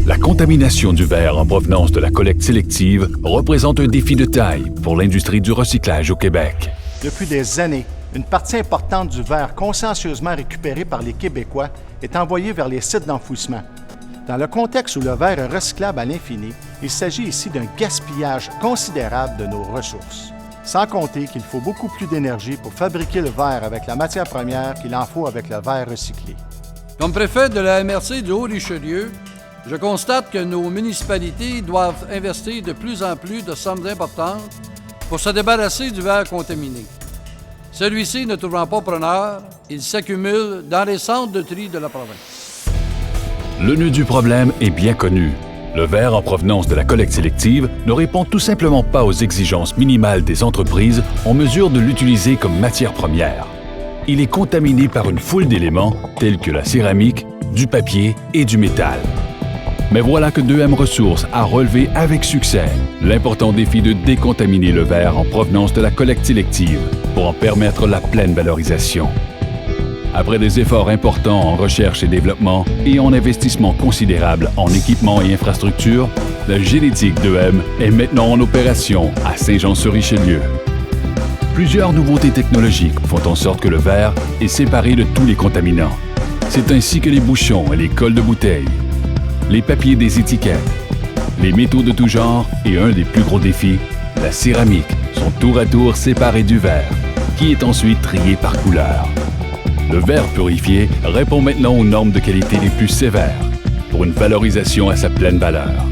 La contamination du verre en provenance de la collecte sélective représente un défi de taille pour l'industrie du recyclage au Québec. Depuis des années, une partie importante du verre consciencieusement récupéré par les Québécois est envoyée vers les sites d'enfouissement. Dans le contexte où le verre est recyclable à l'infini, il s'agit ici d'un gaspillage considérable de nos ressources. Sans compter qu'il faut beaucoup plus d'énergie pour fabriquer le verre avec la matière première qu'il en faut avec le verre recyclé. Comme préfet de la MRC du Haut-Richelieu, je constate que nos municipalités doivent investir de plus en plus de sommes importantes pour se débarrasser du verre contaminé. Celui-ci ne trouvant pas preneur, il s'accumule dans les centres de tri de la province. Le nœud du problème est bien connu. Le verre en provenance de la collecte sélective ne répond tout simplement pas aux exigences minimales des entreprises en mesure de l'utiliser comme matière première. Il est contaminé par une foule d'éléments tels que la céramique, du papier et du métal. Mais voilà que 2M Ressources a relevé avec succès l'important défi de décontaminer le verre en provenance de la collecte sélective pour en permettre la pleine valorisation. Après des efforts importants en recherche et développement et en investissement considérable en équipement et infrastructures, la génétique 2M est maintenant en opération à Saint-Jean-sur-Richelieu. Plusieurs nouveautés technologiques font en sorte que le verre est séparé de tous les contaminants. C'est ainsi que les bouchons et les cols de bouteilles, les papiers des étiquettes, les métaux de tout genre et un des plus gros défis, la céramique, sont tour à tour séparés du verre, qui est ensuite trié par couleur. Le verre purifié répond maintenant aux normes de qualité les plus sévères pour une valorisation à sa pleine valeur.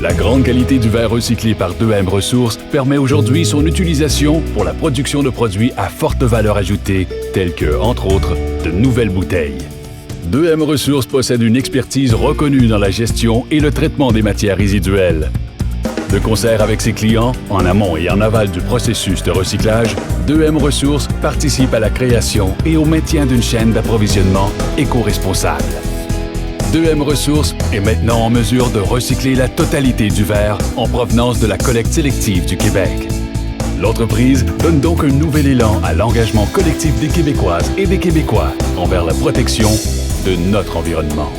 La grande qualité du verre recyclé par 2M Ressources permet aujourd'hui son utilisation pour la production de produits à forte valeur ajoutée, tels que, entre autres, de nouvelles bouteilles. 2M Ressources possède une expertise reconnue dans la gestion et le traitement des matières résiduelles. De concert avec ses clients, en amont et en aval du processus de recyclage, 2M Ressources participe à la création et au maintien d'une chaîne d'approvisionnement éco-responsable. 2M Ressources est maintenant en mesure de recycler la totalité du verre en provenance de la collecte sélective du Québec. L'entreprise donne donc un nouvel élan à l'engagement collectif des Québécoises et des Québécois envers la protection de notre environnement.